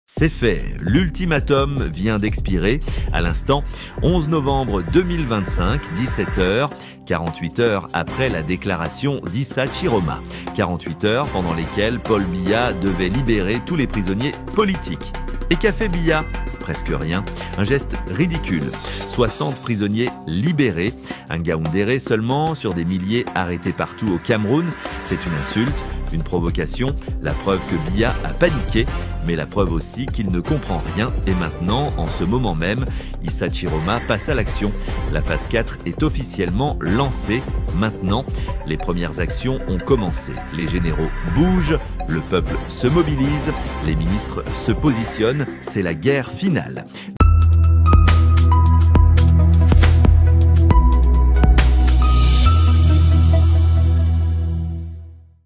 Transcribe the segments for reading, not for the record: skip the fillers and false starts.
C'est fait, l'ultimatum vient d'expirer. À l'instant, 11 novembre 2025, 17h, 48 heures après la déclaration d'Issa Chiroma. 48 heures pendant lesquelles Paul Biya devait libérer tous les prisonniers politiques. Et qu'a fait Biya? Presque rien, un geste ridicule. 60 prisonniers libérés, un Ngaoundéré seulement sur des milliers arrêtés partout au Cameroun. C'est une insulte, une provocation, la preuve que Biya a paniqué, mais la preuve aussi qu'il ne comprend rien. Et maintenant, en ce moment même, Issa Chiroma passe à l'action. La phase 4 est officiellement lancée. Maintenant, les premières actions ont commencé. Les généraux bougent, le peuple se mobilise, les ministres se positionnent, c'est la guerre finale.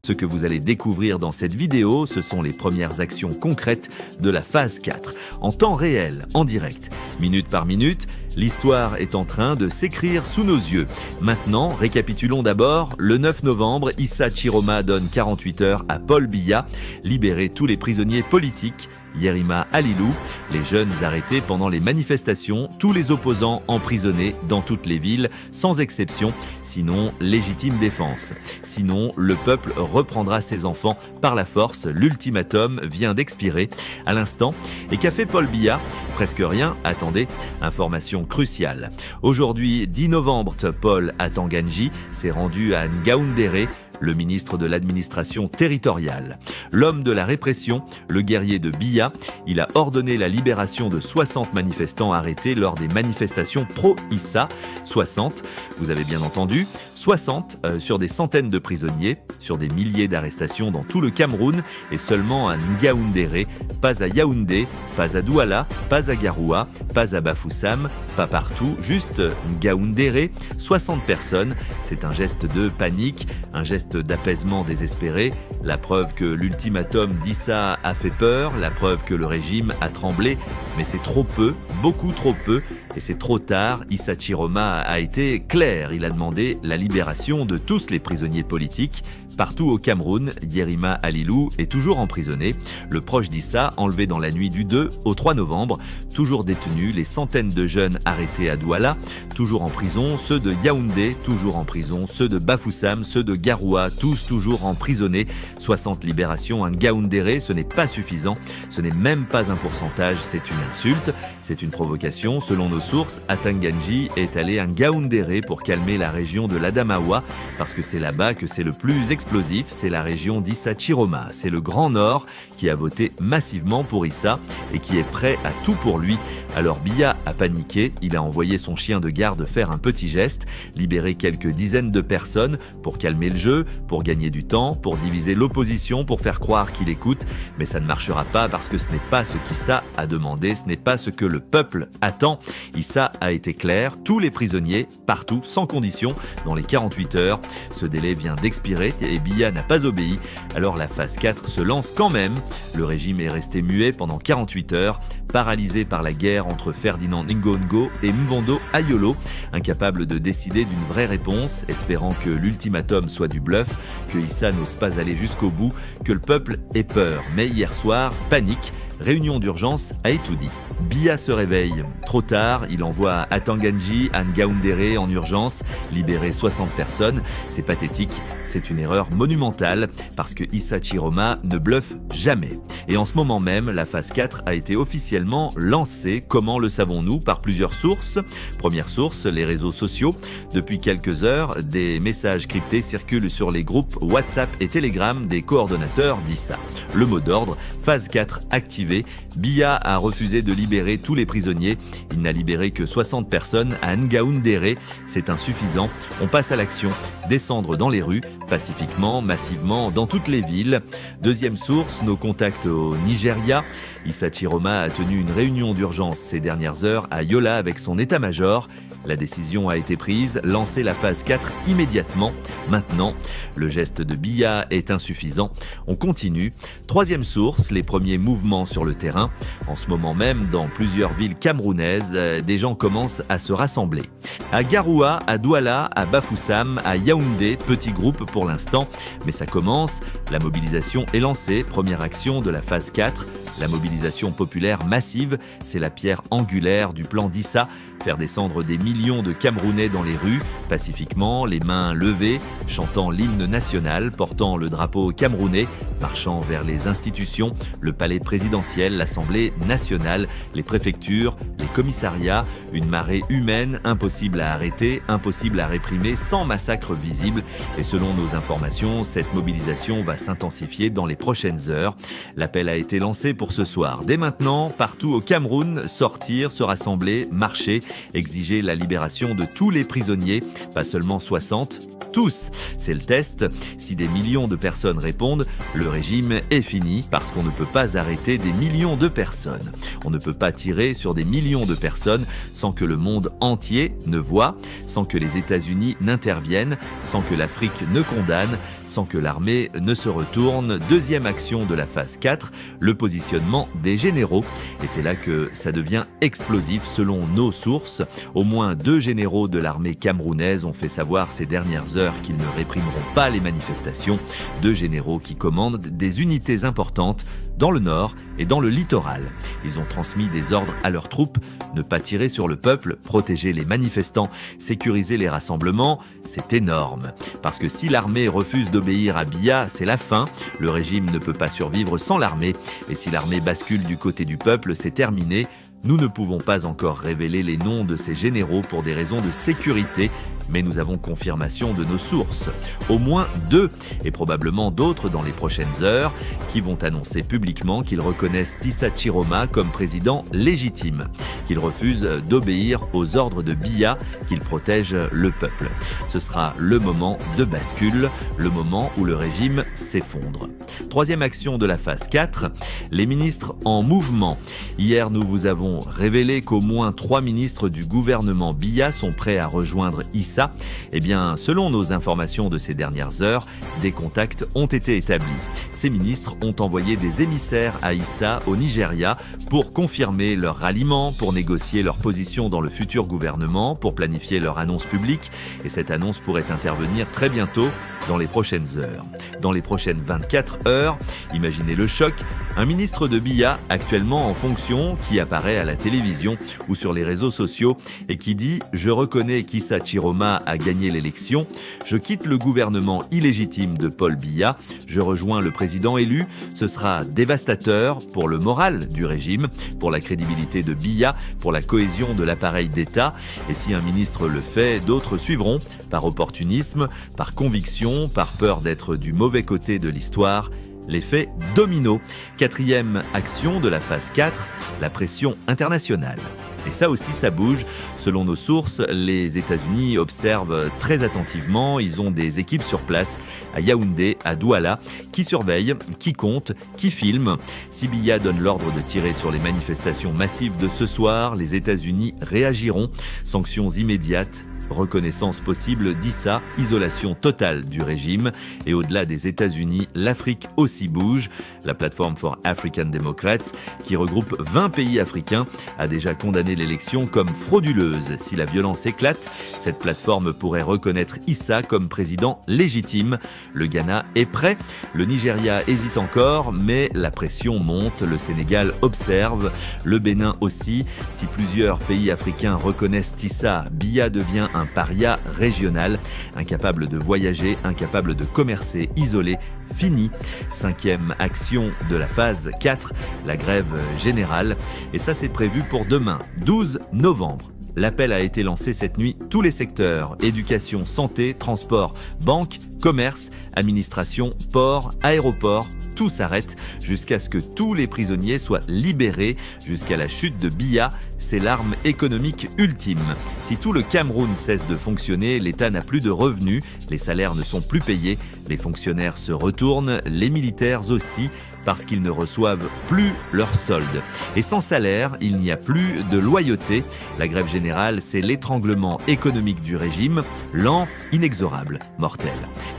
Ce que vous allez découvrir dans cette vidéo, ce sont les premières actions concrètes de la phase 4. En temps réel, en direct, minute par minute, l'histoire est en train de s'écrire sous nos yeux. Maintenant, récapitulons d'abord. Le 9 novembre, Issa Chiroma donne 48 heures à Paul Biya, libérer tous les prisonniers politiques. Yerima Alilou, les jeunes arrêtés pendant les manifestations, tous les opposants emprisonnés dans toutes les villes, sans exception, sinon légitime défense. Sinon, le peuple reprendra ses enfants par la force. L'ultimatum vient d'expirer à l'instant. Et qu'a fait Paul Biya? Presque rien, attendez, information cruciale. Aujourd'hui, 10 novembre, Paul Atanganji s'est rendu à Ngaoundéré, le ministre de l'administration territoriale. L'homme de la répression, le guerrier de Biya, il a ordonné la libération de 60 manifestants arrêtés lors des manifestations pro-Issa. 60, vous avez bien entendu, 60 sur des centaines de prisonniers, sur des milliers d'arrestations dans tout le Cameroun et seulement à Ngaoundéré, pas à Yaoundé, pas à Douala, pas à Garoua, pas à Bafoussam, pas partout, juste Ngaoundéré, 60 personnes. C'est un geste de panique, un geste d'apaisement désespéré, la preuve que l'ultimatum d'Issa a fait peur, la preuve que le régime a tremblé, mais c'est trop peu, beaucoup trop peu, et c'est trop tard. Issa Chiroma a été clair, il a demandé la libération de tous les prisonniers politiques. Partout au Cameroun, Yerima Alilou est toujours emprisonné. Le proche d'Issa, enlevé dans la nuit du 2 au 3 novembre, toujours détenu. Les centaines de jeunes arrêtés à Douala, toujours en prison. Ceux de Yaoundé, toujours en prison. Ceux de Bafoussam, ceux de Garoua, tous toujours emprisonnés. 60 libérations à Ngaoundéré, ce n'est pas suffisant. Ce n'est même pas un pourcentage, c'est une insulte. C'est une provocation. Selon nos sources, Atanganji est allé à Ngaoundéré pour calmer la région de l'Adamawa, parce que c'est là-bas que c'est le plus explosif, c'est la région d'Issa Chiroma. C'est le Grand Nord qui a voté massivement pour Issa et qui est prêt à tout pour lui. Alors Biya a paniqué, il a envoyé son chien de garde faire un petit geste, libérer quelques dizaines de personnes pour calmer le jeu, pour gagner du temps, pour diviser l'opposition, pour faire croire qu'il écoute. Mais ça ne marchera pas parce que ce n'est pas ce qu'Issa a demandé, ce n'est pas ce que le peuple attend. Issa a été clair, tous les prisonniers, partout, sans condition, dans les 48 heures. Ce délai vient d'expirer et Biya n'a pas obéi. Alors la phase 4 se lance quand même. Le régime est resté muet pendant 48 heures, paralysé par la guerre entre Ferdinand Ngongo et Mvondo Ayolo, incapable de décider d'une vraie réponse, espérant que l'ultimatum soit du bluff, que Issa n'ose pas aller jusqu'au bout, que le peuple ait peur. Mais hier soir, panique, réunion d'urgence a tout dit. Biya se réveille. Trop tard, il envoie Atanganji à Ngaoundéré en urgence, libérer 60 personnes. C'est pathétique, c'est une erreur monumentale, parce que Issa Chiroma ne bluffe jamais. Et en ce moment même, la phase 4 a été officiellement lancée. Comment le savons-nous? Par plusieurs sources. Première source, les réseaux sociaux. Depuis quelques heures, des messages cryptés circulent sur les groupes WhatsApp et Telegram des coordonnateurs d'Issa. Le mot d'ordre, phase 4 activée. Biya a refusé de libérer tous les prisonniers. Il n'a libéré que 60 personnes à Ngaoundéré. C'est insuffisant. On passe à l'action. Descendre dans les rues, pacifiquement, massivement, dans toutes les villes. Deuxième source, nos contacts au Nigeria. Issa Chiroma a tenu une réunion d'urgence ces dernières heures à Yola avec son état-major. La décision a été prise, lancer la phase 4 immédiatement. Maintenant, le geste de Biya est insuffisant. On continue. Troisième source, les premiers mouvements sur le terrain. En ce moment même, dans plusieurs villes camerounaises, des gens commencent à se rassembler. À Garoua, à Douala, à Bafoussam, à Yaoundé, petit groupe pour l'instant, mais ça commence. La mobilisation est lancée, première action de la phase 4. La mobilisation populaire massive, c'est la pierre angulaire du plan d'Issa, faire descendre des millions de Camerounais dans les rues, pacifiquement, les mains levées, chantant l'hymne national, portant le drapeau camerounais, marchant vers les institutions, le palais présidentiel, l'Assemblée nationale, les préfectures, les commissariats, une marée humaine impossible à arrêter, impossible à réprimer sans massacre visible. Et selon nos informations, cette mobilisation va s'intensifier dans les prochaines heures. L'appel a été lancé pour ce soir. Dès maintenant, partout au Cameroun, sortir, se rassembler, marcher, exiger la libération de tous les prisonniers, pas seulement 60, tous. C'est le test. Si des millions de personnes répondent, le régime est fini parce qu'on ne peut pas arrêter des millions de personnes. On ne peut pas tirer sur des millions de personnes sans que le monde entier ne voie, sans que les États-Unis n'interviennent, sans que l'Afrique ne condamne, sans que l'armée ne se retourne. Deuxième action de la phase 4, le positionnement des généraux. Et c'est là que ça devient explosif selon nos sources. Au moins 2 généraux de l'armée camerounaise ont fait savoir ces dernières heures qu'ils ne réprimeront pas les manifestations. 2 généraux qui commandent des unités importantes dans le nord et dans le littoral. Ils ont transmis des ordres à leurs troupes, ne pas tirer sur le peuple, protéger les manifestants, sécuriser les rassemblements, c'est énorme. Parce que si l'armée refuse d'obéir à Biya, c'est la fin. Le régime ne peut pas survivre sans l'armée. Et si l'armée bascule du côté du peuple, c'est terminé. Nous ne pouvons pas encore révéler les noms de ces généraux pour des raisons de sécurité, mais nous avons confirmation de nos sources. Au moins 2, et probablement d'autres dans les prochaines heures, qui vont annoncer publiquement qu'ils reconnaissent Issa Chiroma comme président légitime, qu'ils refusent d'obéir aux ordres de Biya, qu'ils protègent le peuple. Ce sera le moment de bascule, le moment où le régime s'effondre. Troisième action de la phase 4, les ministres en mouvement. Hier, nous vous avons révélé qu'au moins 3 ministres du gouvernement Biya sont prêts à rejoindre Issa. Eh bien, selon nos informations de ces dernières heures, des contacts ont été établis. Ces ministres ont envoyé des émissaires à Issa, au Nigeria, pour confirmer leur ralliement, pour négocier leur position dans le futur gouvernement, pour planifier leur annonce publique. Et cette annonce pourrait intervenir très bientôt, dans les prochaines heures. Dans les prochaines 24 heures, imaginez le choc, un ministre de Biya, actuellement en fonction, qui apparaît à la télévision ou sur les réseaux sociaux et qui dit « Je reconnais qu'Issa Chiroma a gagné l'élection, je quitte le gouvernement illégitime de Paul Biya, je rejoins le président élu, ce sera dévastateur pour le moral du régime, pour la crédibilité de Biya, pour la cohésion de l'appareil d'État, et si un ministre le fait, d'autres suivront, par opportunisme, par conviction, par peur d'être du mauvais côté de l'histoire. L'effet domino. Quatrième action de la phase 4, la pression internationale. Et ça aussi, ça bouge. Selon nos sources, les États-Unis observent très attentivement. Ils ont des équipes sur place, à Yaoundé, à Douala, qui surveillent, qui comptent, qui filment. Si Biya donne l'ordre de tirer sur les manifestations massives de ce soir, les États-Unis réagiront. Sanctions immédiates. Reconnaissance possible d'Issa, isolation totale du régime. Et au-delà des États-Unis, l'Afrique aussi bouge. La plateforme for African Democrats, qui regroupe 20 pays africains, a déjà condamné l'élection comme frauduleuse. Si la violence éclate, cette plateforme pourrait reconnaître Issa comme président légitime. Le Ghana est prêt, le Nigeria hésite encore, mais la pression monte. Le Sénégal observe, le Bénin aussi. Si plusieurs pays africains reconnaissent Issa, Biya devient un paria régional, incapable de voyager, incapable de commercer, isolé, fini. 5e action de la phase 4, la grève générale. Et ça, c'est prévu pour demain, 12 novembre. L'appel a été lancé cette nuit. Tous les secteurs, éducation, santé, transport, banque, commerce, administration, port, aéroport, tout s'arrête jusqu'à ce que tous les prisonniers soient libérés, jusqu'à la chute de Biya. C'est l'arme économique ultime. Si tout le Cameroun cesse de fonctionner, l'État n'a plus de revenus, les salaires ne sont plus payés, les fonctionnaires se retournent, les militaires aussi, parce qu'ils ne reçoivent plus leur solde. Et sans salaire, il n'y a plus de loyauté. La grève générale, c'est l'étranglement économique du régime, lent, inexorable, mortel.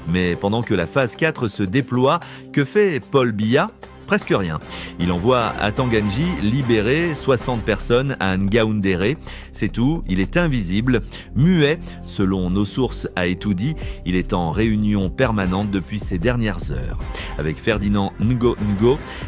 Mais pendant que la phase 4 se déploie, que fait Paul Biya ? Presque rien. Il envoie à Tanganji libérer 60 personnes à Ngaoundéré. C'est tout, il est invisible, muet. Selon nos sources à Etoudi, il est en réunion permanente depuis ces dernières heures. Avec Ferdinand Ngo,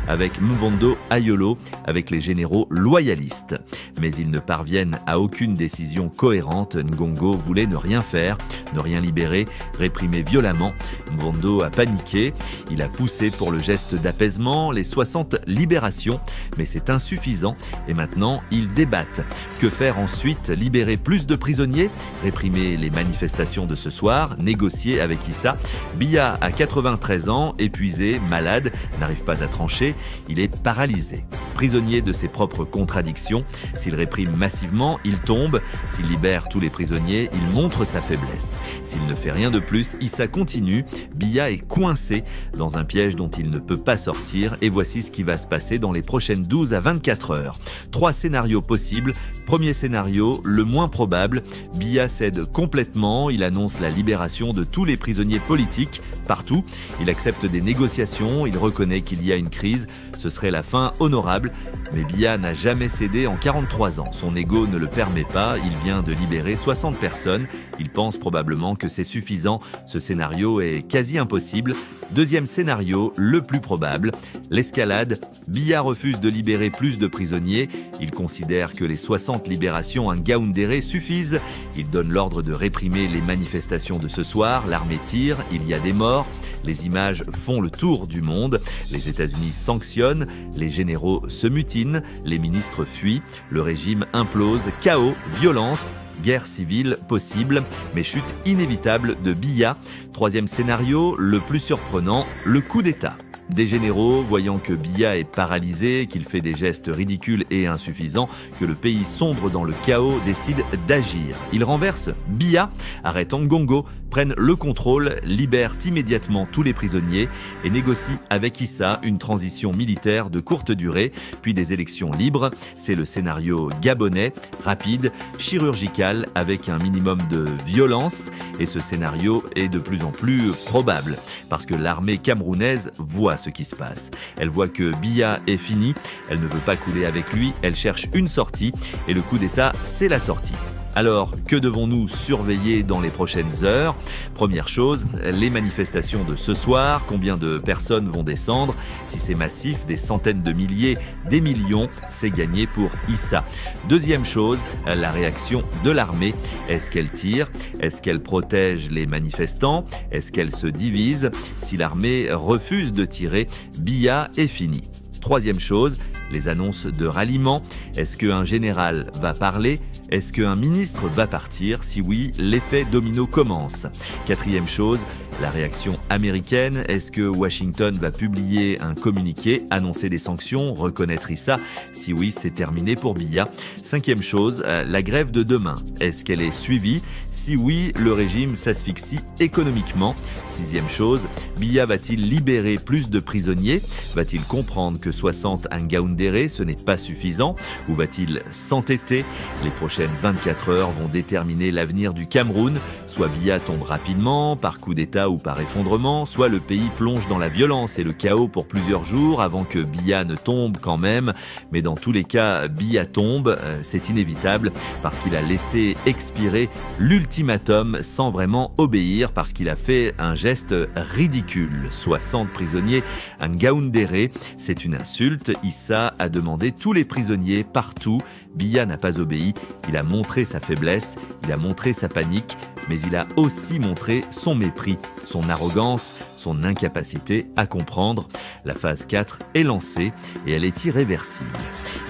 avec Mvondo Ayolo, avec les généraux loyalistes. Mais ils ne parviennent à aucune décision cohérente. Ngongo voulait ne rien faire, ne rien libérer, réprimer violemment. Mvondo a paniqué, il a poussé pour le geste d'apaisement, les 60 libérations, mais c'est insuffisant et maintenant ils débattent. Que faire ensuite? Libérer plus de prisonniers? Réprimer les manifestations de ce soir? Négocier avec Issa? Biya a 93 ans, épuisé, malade, n'arrive pas à trancher, il est paralysé. Prisonnier de ses propres contradictions, s'il réprime massivement, il tombe. S'il libère tous les prisonniers, il montre sa faiblesse. S'il ne fait rien de plus, Issa continue. Biya est coincé dans un piège dont il ne peut pas sortir et voici ce qui va se passer dans les prochaines 12 à 24 heures. 3 scénarios possibles. Premier scénario, le moins probable. Biya cède complètement, il annonce la libération de tous les prisonniers politiques, partout. Il accepte des négociations, il reconnaît qu'il y a une crise. Ce serait la fin honorable. Mais Biya n'a jamais cédé en 43 ans. Son ego ne le permet pas, il vient de libérer 60 personnes. Il pense probablement que c'est suffisant. Ce scénario est quasi impossible. Deuxième scénario, le plus probable, l'escalade. Biya refuse de libérer plus de prisonniers. Il considère que les 60 libérations à Ngaoundéré suffisent. Il donne l'ordre de réprimer les manifestations de ce soir. L'armée tire, il y a des morts. Les images font le tour du monde. Les États-Unis sanctionnent, les généraux se mutinent, les ministres fuient, le régime implose, chaos, violence. Guerre civile possible, mais chute inévitable de Biya. Troisième scénario, le plus surprenant, le coup d'État. Des généraux, voyant que Biya est paralysé, qu'il fait des gestes ridicules et insuffisants, que le pays sombre dans le chaos, décident d'agir. Ils renversent Biya, arrêtent Ngongo, prennent le contrôle, libèrent immédiatement tous les prisonniers et négocient avec Issa une transition militaire de courte durée, puis des élections libres. C'est le scénario gabonais, rapide, chirurgical, avec un minimum de violence. Et ce scénario est de plus en plus probable, parce que l'armée camerounaise voit ce qui se passe. Elle voit que Biya est fini, elle ne veut pas couler avec lui, elle cherche une sortie, et le coup d'État, c'est la sortie. Alors, que devons-nous surveiller dans les prochaines heures? Première chose, les manifestations de ce soir, combien de personnes vont descendre? Si c'est massif, des centaines de milliers, des millions, c'est gagné pour Issa. Deuxième chose, la réaction de l'armée. Est-ce qu'elle tire? Est-ce qu'elle protège les manifestants? Est-ce qu'elle se divise? Si l'armée refuse de tirer, Biya est fini. Troisième chose, les annonces de ralliement. Est-ce qu'un général va parler? Est-ce qu'un ministre va partir? Si oui, l'effet domino commence. Quatrième chose, la réaction américaine. Est-ce que Washington va publier un communiqué, annoncer des sanctions, reconnaître Issa? Si oui, c'est terminé pour Biya. Cinquième chose, la grève de demain. Est-ce qu'elle est suivie? Si oui, le régime s'asphyxie économiquement. Sixième chose, Biya va-t-il libérer plus de prisonniers? Va-t-il comprendre que 60 à Ngaoundéré, ce n'est pas suffisant? Ou va-t-il s'entêter? Les prochaines 24 heures vont déterminer l'avenir du Cameroun. Soit Biya tombe rapidement, par coup d'État ou par effondrement, soit le pays plonge dans la violence et le chaos pour plusieurs jours avant que Biya ne tombe quand même. Mais dans tous les cas, Biya tombe, c'est inévitable, parce qu'il a laissé expirer l'ultimatum sans vraiment obéir, parce qu'il a fait un geste ridicule. 60 prisonniers à Ngaoundéré, c'est une insulte. Issa a demandé tous les prisonniers partout. Biya n'a pas obéi, il a montré sa faiblesse, il a montré sa panique, mais il a aussi montré son mépris, son arrogance, son incapacité à comprendre. La phase 4 est lancée et elle est irréversible.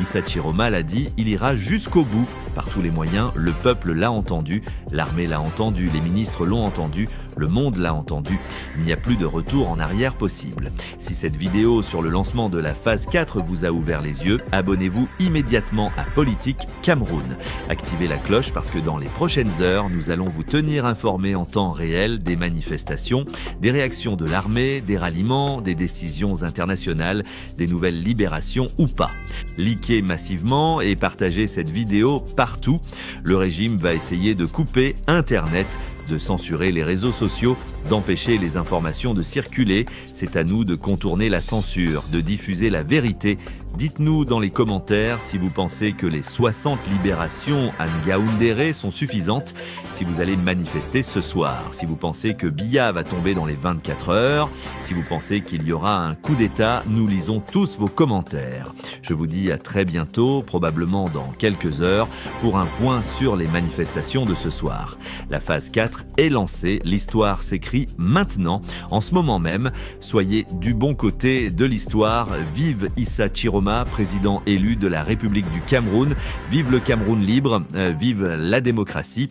Issa Chiroma l'a dit, il ira jusqu'au bout. Par tous les moyens, le peuple l'a entendu, l'armée l'a entendu, les ministres l'ont entendu, le monde l'a entendu. Il n'y a plus de retour en arrière possible. Si cette vidéo sur le lancement de la phase 4 vous a ouvert les yeux, abonnez-vous immédiatement à Politique Cameroun. Activez la cloche parce que dans les prochaines heures, nous allons vous tenir informés en temps réel des manifestations, des réactions de l'armée, des ralliements, des décisions internationales, des nouvelles libérations ou pas. Likez massivement et partagez cette vidéo partout. Le régime va essayer de couper Internet de censurer les réseaux sociaux, d'empêcher les informations de circuler. C'est à nous de contourner la censure, de diffuser la vérité. Dites-nous dans les commentaires si vous pensez que les 60 libérations à Ngaoundéré sont suffisantes, si vous allez manifester ce soir, si vous pensez que Biya va tomber dans les 24 heures, si vous pensez qu'il y aura un coup d'État. Nous lisons tous vos commentaires. Je vous dis à très bientôt, probablement dans quelques heures, pour un point sur les manifestations de ce soir. La phase 4 est lancée, l'histoire s'écrit maintenant, en ce moment même. Soyez du bon côté de l'histoire. Vive Issa Chiroma, président élu de la République du Cameroun. Vive le Cameroun libre, vive la démocratie.